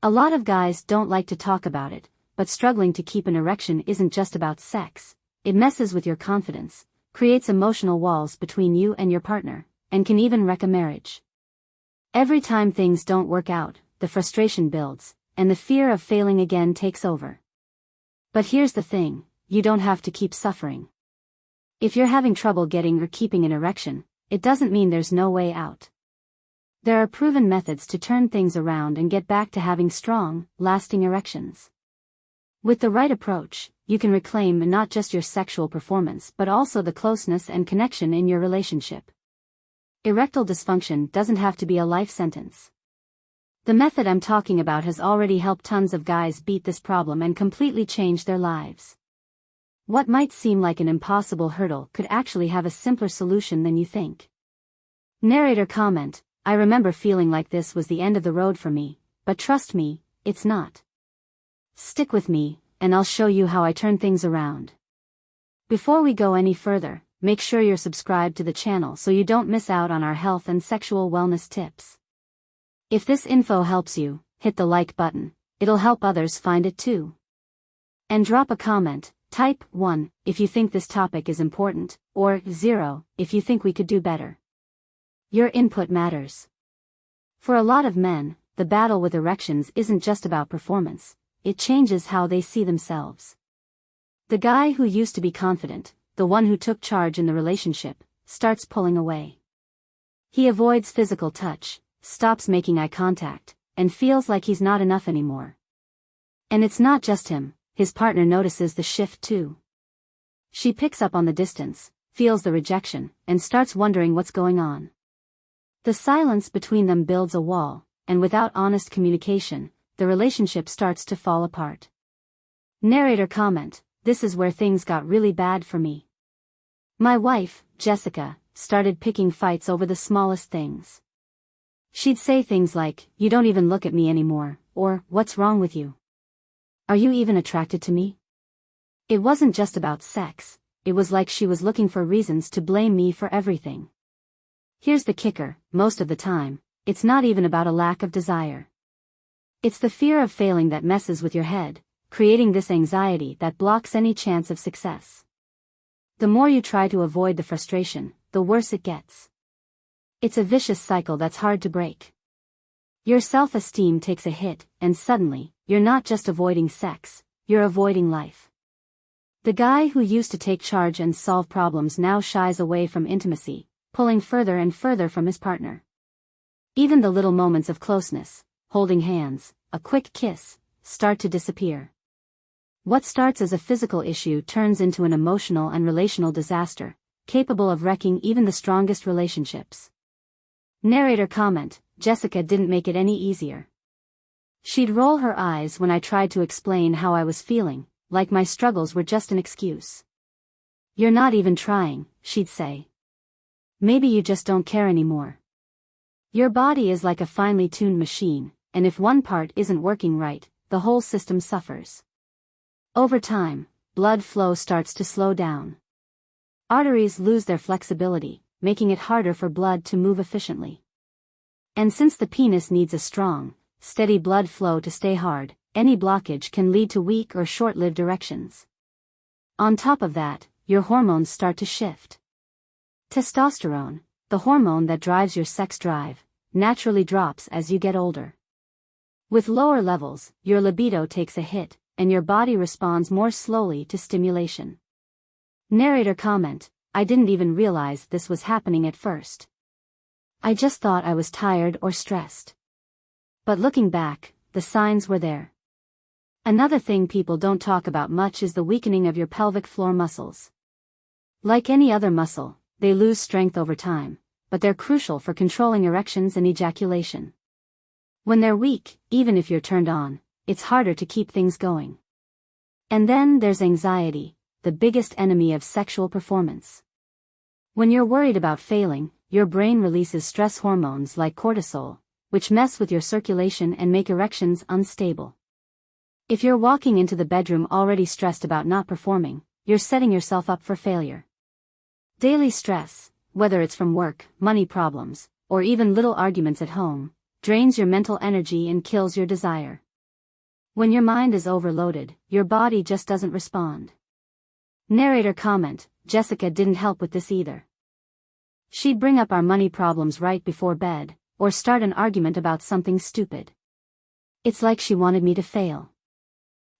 A lot of guys don't like to talk about it, but struggling to keep an erection isn't just about sex. It messes with your confidence, creates emotional walls between you and your partner, and can even wreck a marriage. Every time things don't work out, the frustration builds, and the fear of failing again takes over. But here's the thing, you don't have to keep suffering. If you're having trouble getting or keeping an erection, it doesn't mean there's no way out. There are proven methods to turn things around and get back to having strong, lasting erections. With the right approach, you can reclaim not just your sexual performance but also the closeness and connection in your relationship. Erectile dysfunction doesn't have to be a life sentence. The method I'm talking about has already helped tons of guys beat this problem and completely change their lives. What might seem like an impossible hurdle could actually have a simpler solution than you think. Narrator comment: I remember feeling like this was the end of the road for me, but trust me, it's not. Stick with me, and I'll show you how I turn things around. Before we go any further, make sure you're subscribed to the channel so you don't miss out on our health and sexual wellness tips. If this info helps you, hit the like button, it'll help others find it too. And drop a comment, type 1 if you think this topic is important, or 0 if you think we could do better. Your input matters. For a lot of men, the battle with erections isn't just about performance, it changes how they see themselves. The guy who used to be confident, the one who took charge in the relationship, starts pulling away. He avoids physical touch, stops making eye contact, and feels like he's not enough anymore. And it's not just him, his partner notices the shift too. She picks up on the distance, feels the rejection, and starts wondering what's going on. The silence between them builds a wall, and without honest communication, the relationship starts to fall apart. Narrator comment: this is where things got really bad for me. My wife, Jessica, started picking fights over the smallest things. She'd say things like, "You don't even look at me anymore," or, "What's wrong with you? Are you even attracted to me?" It wasn't just about sex, it was like she was looking for reasons to blame me for everything. Here's the kicker: most of the time, it's not even about a lack of desire. It's the fear of failing that messes with your head, creating this anxiety that blocks any chance of success. The more you try to avoid the frustration, the worse it gets. It's a vicious cycle that's hard to break. Your self-esteem takes a hit, and suddenly, you're not just avoiding sex, you're avoiding life. The guy who used to take charge and solve problems now shies away from intimacy, pulling further and further from his partner. Even the little moments of closeness, holding hands, a quick kiss, start to disappear. What starts as a physical issue turns into an emotional and relational disaster, capable of wrecking even the strongest relationships. Narrator comment: Jessica didn't make it any easier. She'd roll her eyes when I tried to explain how I was feeling, like my struggles were just an excuse. "You're not even trying," she'd say. "Maybe you just don't care anymore." Your body is like a finely tuned machine, and if one part isn't working right, the whole system suffers. Over time, blood flow starts to slow down. Arteries lose their flexibility, making it harder for blood to move efficiently. And since the penis needs a strong, steady blood flow to stay hard, any blockage can lead to weak or short-lived erections. On top of that, your hormones start to shift. Testosterone, the hormone that drives your sex drive, naturally drops as you get older. With lower levels, your libido takes a hit, and your body responds more slowly to stimulation. Narrator comment: I didn't even realize this was happening at first. I just thought I was tired or stressed. But looking back, the signs were there. Another thing people don't talk about much is the weakening of your pelvic floor muscles. Like any other muscle, they lose strength over time, but they're crucial for controlling erections and ejaculation. When they're weak, even if you're turned on, it's harder to keep things going. And then there's anxiety, the biggest enemy of sexual performance. When you're worried about failing, your brain releases stress hormones like cortisol, which mess with your circulation and make erections unstable. If you're walking into the bedroom already stressed about not performing, you're setting yourself up for failure. Daily stress, whether it's from work, money problems, or even little arguments at home, drains your mental energy and kills your desire. When your mind is overloaded, your body just doesn't respond. Narrator comment, Jessica didn't help with this either. She'd bring up our money problems right before bed, or start an argument about something stupid. It's like she wanted me to fail.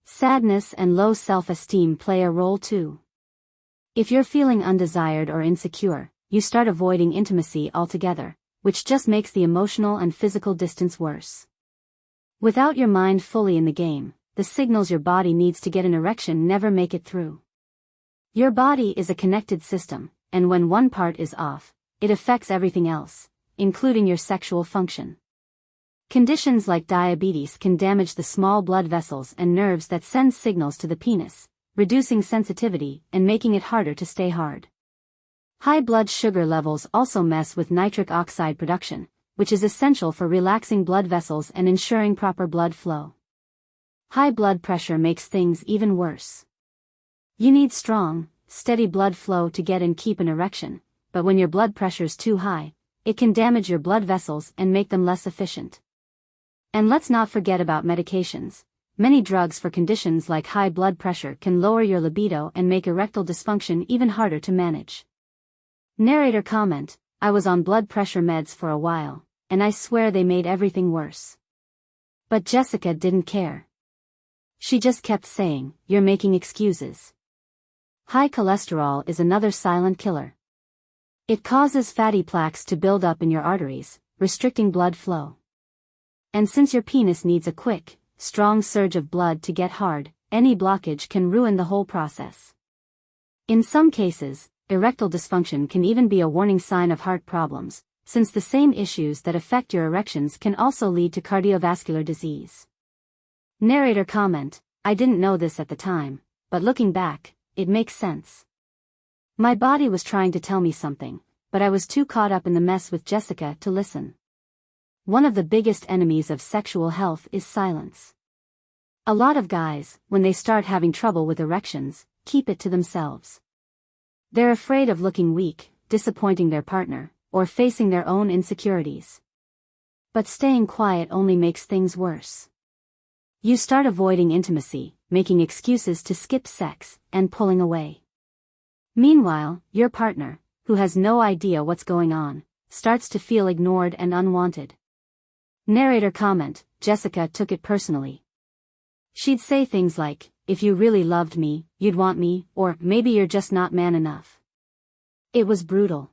Sadness and low self-esteem play a role too. If you're feeling undesired or insecure, you start avoiding intimacy altogether, which just makes the emotional and physical distance worse. Without your mind fully in the game, the signals your body needs to get an erection never make it through. Your body is a connected system, and when one part is off, it affects everything else, including your sexual function. Conditions like diabetes can damage the small blood vessels and nerves that send signals to the penis, reducing sensitivity and making it harder to stay hard. High blood sugar levels also mess with nitric oxide production, which is essential for relaxing blood vessels and ensuring proper blood flow. High blood pressure makes things even worse. You need strong, steady blood flow to get and keep an erection, but when your blood pressure's too high, it can damage your blood vessels and make them less efficient. And let's not forget about medications. Many drugs for conditions like high blood pressure can lower your libido and make erectile dysfunction even harder to manage. Narrator comment, I was on blood pressure meds for a while, and I swear they made everything worse. But Jessica didn't care. She just kept saying, you're making excuses. High cholesterol is another silent killer. It causes fatty plaques to build up in your arteries, restricting blood flow. And since your penis needs a quick, strong surge of blood to get hard, any blockage can ruin the whole process. In some cases, erectile dysfunction can even be a warning sign of heart problems, since the same issues that affect your erections can also lead to cardiovascular disease. Narrator comment, I didn't know this at the time, but looking back, it makes sense. My body was trying to tell me something, but I was too caught up in the mess with Jessica to listen. One of the biggest enemies of sexual health is silence. A lot of guys, when they start having trouble with erections, keep it to themselves. They're afraid of looking weak, disappointing their partner, or facing their own insecurities. But staying quiet only makes things worse. You start avoiding intimacy, making excuses to skip sex, and pulling away. Meanwhile, your partner, who has no idea what's going on, starts to feel ignored and unwanted. Narrator comment, Jessica took it personally. She'd say things like, if you really loved me, you'd want me, or maybe you're just not man enough. It was brutal.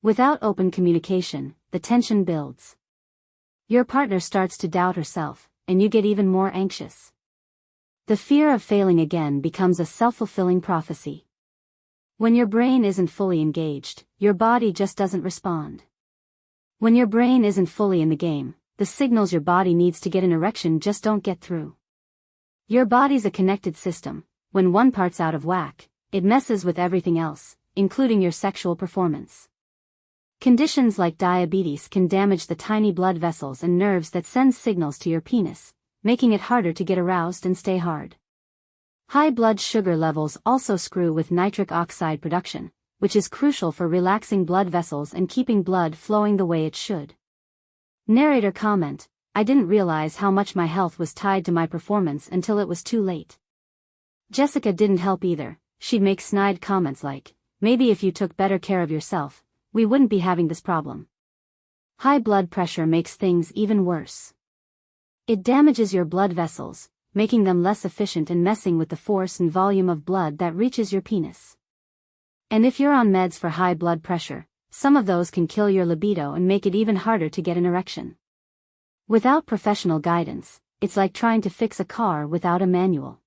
Without open communication, the tension builds. Your partner starts to doubt herself, and you get even more anxious. The fear of failing again becomes a self-fulfilling prophecy. When your brain isn't fully engaged, your body just doesn't respond. When your brain isn't fully in the game, the signals your body needs to get an erection just don't get through. Your body's a connected system. When one part's out of whack, it messes with everything else, including your sexual performance. Conditions like diabetes can damage the tiny blood vessels and nerves that send signals to your penis, making it harder to get aroused and stay hard. High blood sugar levels also screw with nitric oxide production, which is crucial for relaxing blood vessels and keeping blood flowing the way it should. Narrator comment, I didn't realize how much my health was tied to my performance until it was too late. Jessica didn't help either. She'd make snide comments like, maybe if you took better care of yourself, we wouldn't be having this problem. High blood pressure makes things even worse. It damages your blood vessels, making them less efficient and messing with the force and volume of blood that reaches your penis. And if you're on meds for high blood pressure, some of those can kill your libido and make it even harder to get an erection. Without professional guidance, it's like trying to fix a car without a manual.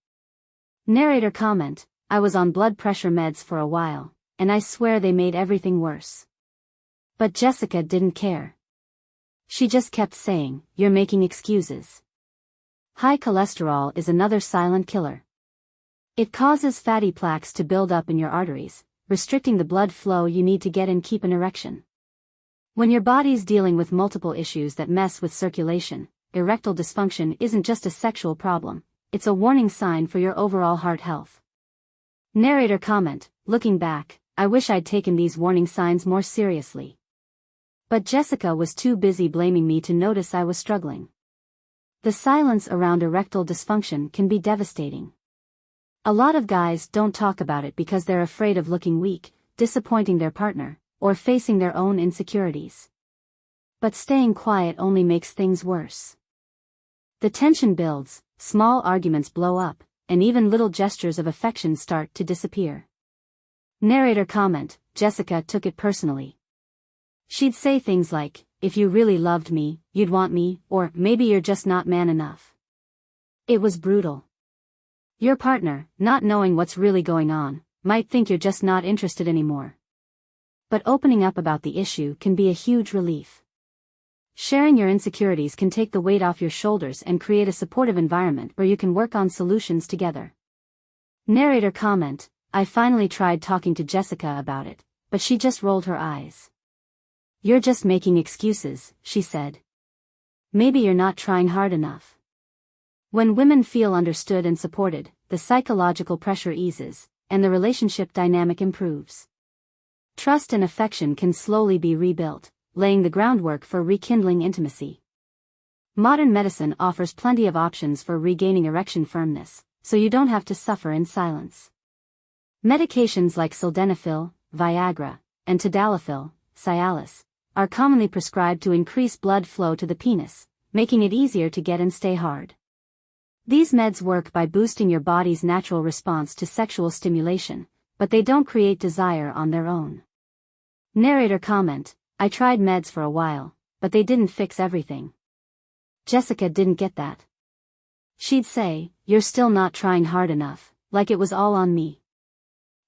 Narrator comment, I was on blood pressure meds for a while, and I swear they made everything worse. But Jessica didn't care. She just kept saying, you're making excuses. High cholesterol is another silent killer. It causes fatty plaques to build up in your arteries, restricting the blood flow you need to get and keep an erection. When your body's dealing with multiple issues that mess with circulation, erectile dysfunction isn't just a sexual problem, it's a warning sign for your overall heart health. Narrator comment, looking back, I wish I'd taken these warning signs more seriously. But Jessica was too busy blaming me to notice I was struggling. The silence around erectile dysfunction can be devastating. A lot of guys don't talk about it because they're afraid of looking weak, disappointing their partner, or facing their own insecurities. But staying quiet only makes things worse. The tension builds, small arguments blow up, and even little gestures of affection start to disappear. Narrator comment: Jessica took it personally. She'd say things like, "If you really loved me, you'd want me," or "Maybe you're just not man enough." It was brutal. Your partner, not knowing what's really going on, might think you're just not interested anymore. But opening up about the issue can be a huge relief. Sharing your insecurities can take the weight off your shoulders and create a supportive environment where you can work on solutions together. Narrator comment: I finally tried talking to Jessica about it, but she just rolled her eyes. "You're just making excuses," she said. "Maybe you're not trying hard enough." When women feel understood and supported, the psychological pressure eases, and the relationship dynamic improves. Trust and affection can slowly be rebuilt, laying the groundwork for rekindling intimacy. Modern medicine offers plenty of options for regaining erection firmness, so you don't have to suffer in silence. Medications like sildenafil, Viagra, and tadalafil, Cialis, are commonly prescribed to increase blood flow to the penis, making it easier to get and stay hard. These meds work by boosting your body's natural response to sexual stimulation, but they don't create desire on their own. Narrator comment: I tried meds for a while, but they didn't fix everything. Jessica didn't get that. She'd say, "You're still not trying hard enough," like it was all on me.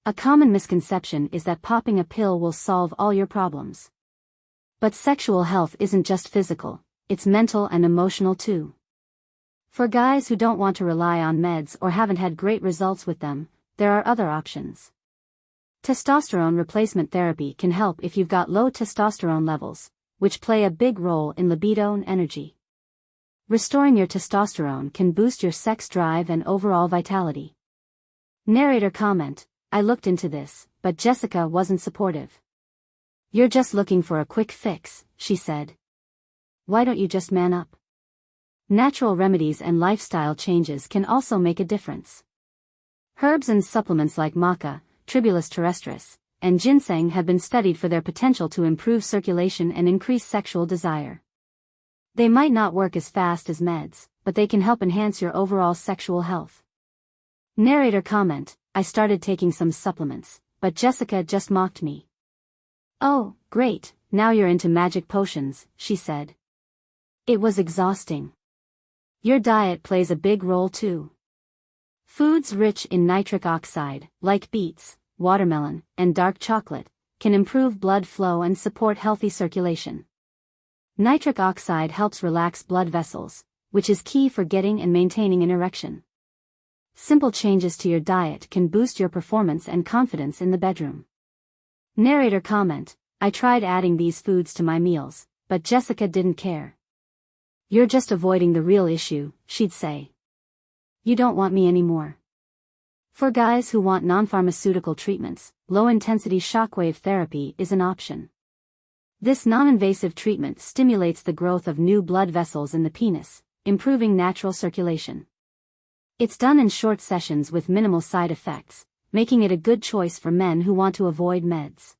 A common misconception is that popping a pill will solve all your problems. But sexual health isn't just physical, it's mental and emotional too. For guys who don't want to rely on meds or haven't had great results with them, there are other options. Testosterone replacement therapy can help if you've got low testosterone levels, which play a big role in libido and energy. Restoring your testosterone can boost your sex drive and overall vitality. Narrator comment: I looked into this, but Jessica wasn't supportive. "You're just looking for a quick fix," she said. "Why don't you just man up?" Natural remedies and lifestyle changes can also make a difference. Herbs and supplements like maca, Tribulus terrestris, and ginseng have been studied for their potential to improve circulation and increase sexual desire. They might not work as fast as meds, but they can help enhance your overall sexual health. Narrator comment: I started taking some supplements, but Jessica just mocked me. "Oh, great, now you're into magic potions," she said. It was exhausting. Your diet plays a big role too. Foods rich in nitric oxide, like beets, watermelon, and dark chocolate, can improve blood flow and support healthy circulation. Nitric oxide helps relax blood vessels, which is key for getting and maintaining an erection. Simple changes to your diet can boost your performance and confidence in the bedroom. Narrator comment: I tried adding these foods to my meals, but Jessica didn't care. "You're just avoiding the real issue," she'd say. "You don't want me anymore." For guys who want non-pharmaceutical treatments, low-intensity shockwave therapy is an option. This non-invasive treatment stimulates the growth of new blood vessels in the penis, improving natural circulation. It's done in short sessions with minimal side effects, making it a good choice for men who want to avoid meds.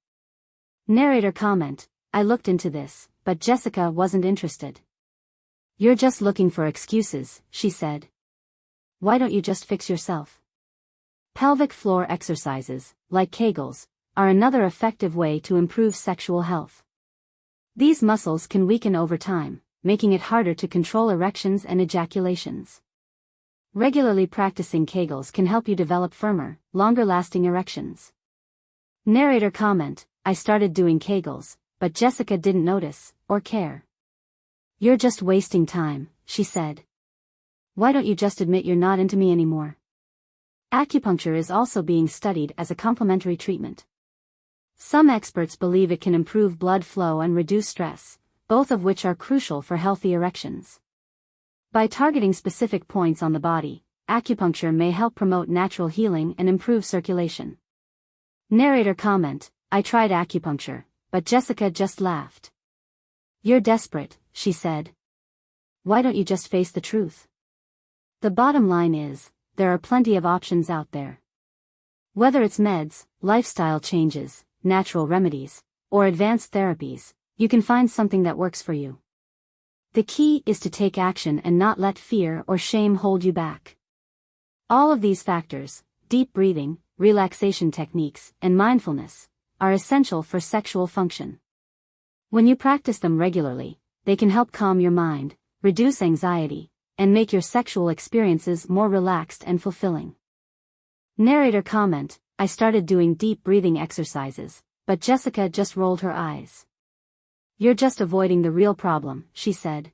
Narrator comment: I looked into this, but Jessica wasn't interested. "You're just looking for excuses," she said. "Why don't you just fix yourself?" Pelvic floor exercises, like Kegels, are another effective way to improve sexual health. These muscles can weaken over time, making it harder to control erections and ejaculations. Regularly practicing Kegels can help you develop firmer, longer-lasting erections. Narrator comment: I started doing Kegels, but Jessica didn't notice, or care. "You're just wasting time," she said. "Why don't you just admit you're not into me anymore?" Acupuncture is also being studied as a complementary treatment. Some experts believe it can improve blood flow and reduce stress, both of which are crucial for healthy erections. By targeting specific points on the body, acupuncture may help promote natural healing and improve circulation. Narrator comment: I tried acupuncture, but Jessica just laughed. "You're desperate," she said. Why don't you just face the truth? The bottom line is, there are plenty of options out there. Whether it's meds, lifestyle changes, natural remedies, or advanced therapies, you can find something that works for you. The key is to take action and not let fear or shame hold you back. All of these factors, deep breathing, relaxation techniques, and mindfulness, are essential for sexual function. When you practice them regularly, they can help calm your mind, reduce anxiety, and make your sexual experiences more relaxed and fulfilling. Narrator comment: I started doing deep breathing exercises, but Jessica just rolled her eyes. You're just avoiding the real problem, she said.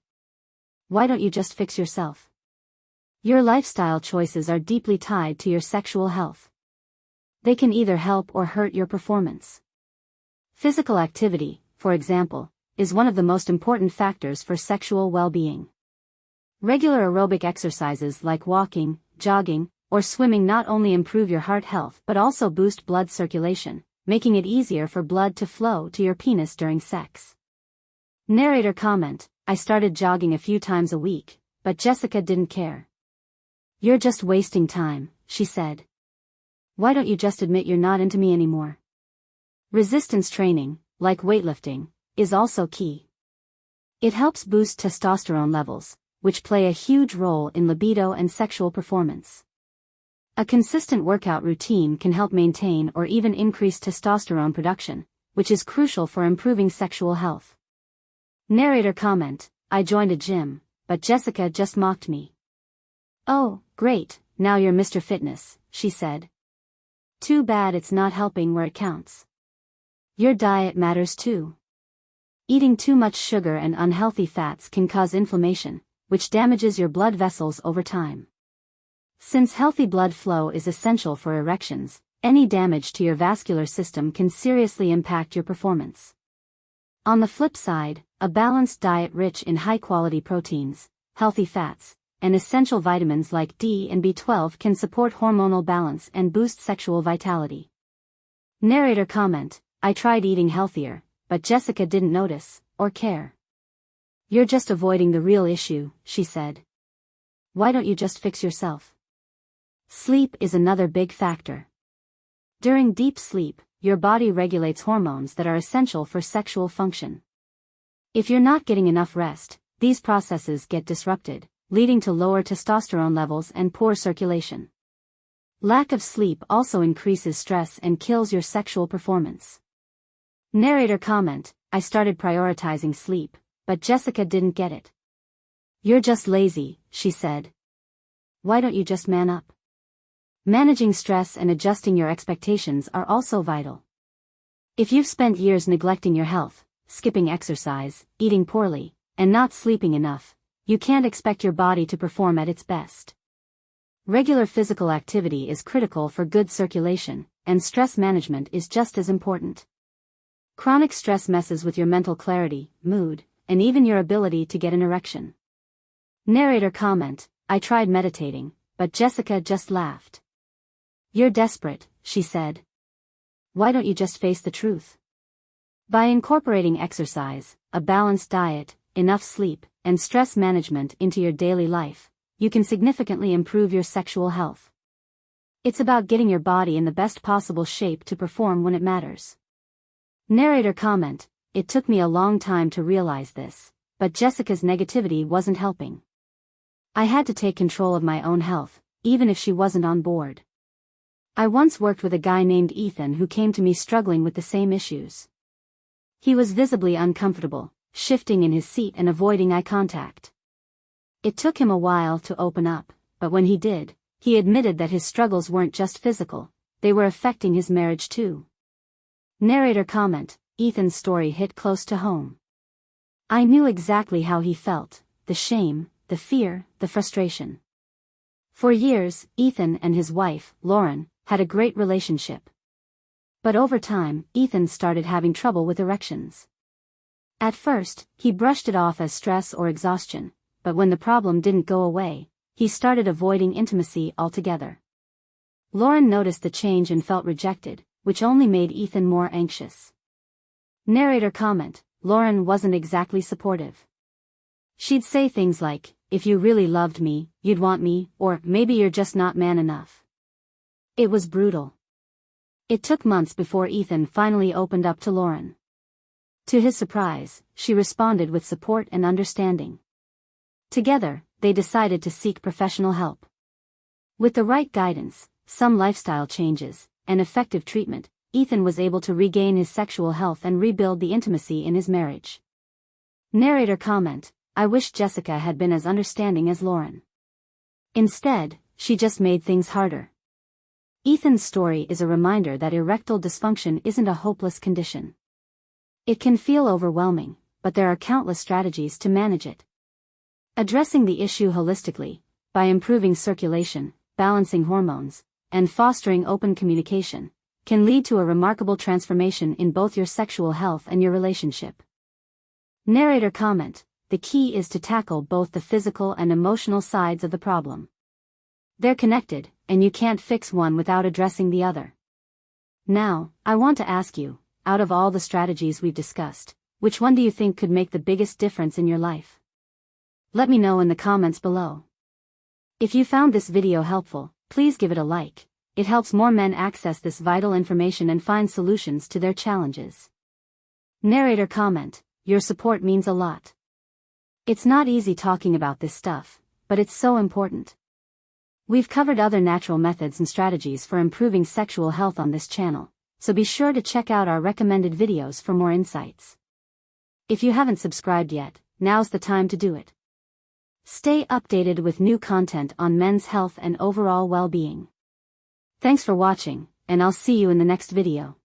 Why don't you just fix yourself? Your lifestyle choices are deeply tied to your sexual health. They can either help or hurt your performance. Physical activity, for example, is one of the most important factors for sexual well-being. Regular aerobic exercises like walking, jogging, or swimming not only improve your heart health but also boost blood circulation, making it easier for blood to flow to your penis during sex. Narrator comment: I started jogging a few times a week, but Jessica didn't care. You're just wasting time, she said. Why don't you just admit you're not into me anymore? Resistance training, like weightlifting, is also key. It helps boost testosterone levels, which play a huge role in libido and sexual performance. A consistent workout routine can help maintain or even increase testosterone production, which is crucial for improving sexual health. Narrator comment: I joined a gym, but Jessica just mocked me. Oh, great, now you're Mr. Fitness, she said. Too bad it's not helping where it counts. Your diet matters too. Eating too much sugar and unhealthy fats can cause inflammation, which damages your blood vessels over time. Since healthy blood flow is essential for erections, any damage to your vascular system can seriously impact your performance. On the flip side, a balanced diet rich in high-quality proteins, healthy fats, and essential vitamins like D and B12 can support hormonal balance and boost sexual vitality. Narrator comment: I tried eating healthier, but Jessica didn't notice, or care. You're just avoiding the real issue, she said. Why don't you just fix yourself? Sleep is another big factor. During deep sleep, your body regulates hormones that are essential for sexual function. If you're not getting enough rest, these processes get disrupted, leading to lower testosterone levels and poor circulation. Lack of sleep also increases stress and kills your sexual performance. Narrator comment: I started prioritizing sleep, but Jessica didn't get it. You're just lazy, she said. Why don't you just man up? Managing stress and adjusting your expectations are also vital. If you've spent years neglecting your health, skipping exercise, eating poorly, and not sleeping enough, you can't expect your body to perform at its best. Regular physical activity is critical for good circulation, and stress management is just as important. Chronic stress messes with your mental clarity, mood, and even your ability to get an erection. Narrator comment: I tried meditating, but Jessica just laughed. You're desperate, she said. Why don't you just face the truth? By incorporating exercise, a balanced diet, enough sleep, and stress management into your daily life, you can significantly improve your sexual health. It's about getting your body in the best possible shape to perform when it matters. Narrator comment: It took me a long time to realize this, but Jessica's negativity wasn't helping. I had to take control of my own health, even if she wasn't on board. I once worked with a guy named Ethan who came to me struggling with the same issues. He was visibly uncomfortable, shifting in his seat and avoiding eye contact. It took him a while to open up, but when he did, he admitted that his struggles weren't just physical, they were affecting his marriage too. Narrator comment: Ethan's story hit close to home. I knew exactly how he felt, the shame, the fear, the frustration. For years, Ethan and his wife, Lauren, had a great relationship. But over time, Ethan started having trouble with erections. At first, he brushed it off as stress or exhaustion, but when the problem didn't go away, he started avoiding intimacy altogether. Lauren noticed the change and felt rejected, which only made Ethan more anxious. Narrator comment: Lauren wasn't exactly supportive. She'd say things like, "If you really loved me, you'd want me," or "Maybe you're just not man enough." It was brutal. It took months before Ethan finally opened up to Lauren. To his surprise, she responded with support and understanding. Together, they decided to seek professional help. With the right guidance, some lifestyle changes, and effective treatment, Ethan was able to regain his sexual health and rebuild the intimacy in his marriage. Narrator comment: I wish Jessica had been as understanding as Lauren. Instead, she just made things harder. Ethan's story is a reminder that erectile dysfunction isn't a hopeless condition. It can feel overwhelming, but there are countless strategies to manage it. Addressing the issue holistically, by improving circulation, balancing hormones, and fostering open communication, can lead to a remarkable transformation in both your sexual health and your relationship. Narrator comment: the key is to tackle both the physical and emotional sides of the problem. They're connected, and you can't fix one without addressing the other. Now, I want to ask you, out of all the strategies we've discussed, which one do you think could make the biggest difference in your life? Let me know in the comments below. If you found this video helpful, please give it a like. It helps more men access this vital information and find solutions to their challenges. Narrator comment: your support means a lot. It's not easy talking about this stuff, but it's so important. We've covered other natural methods and strategies for improving sexual health on this channel, so be sure to check out our recommended videos for more insights. If you haven't subscribed yet, now's the time to do it. Stay updated with new content on men's health and overall well-being. Thanks for watching, and I'll see you in the next video.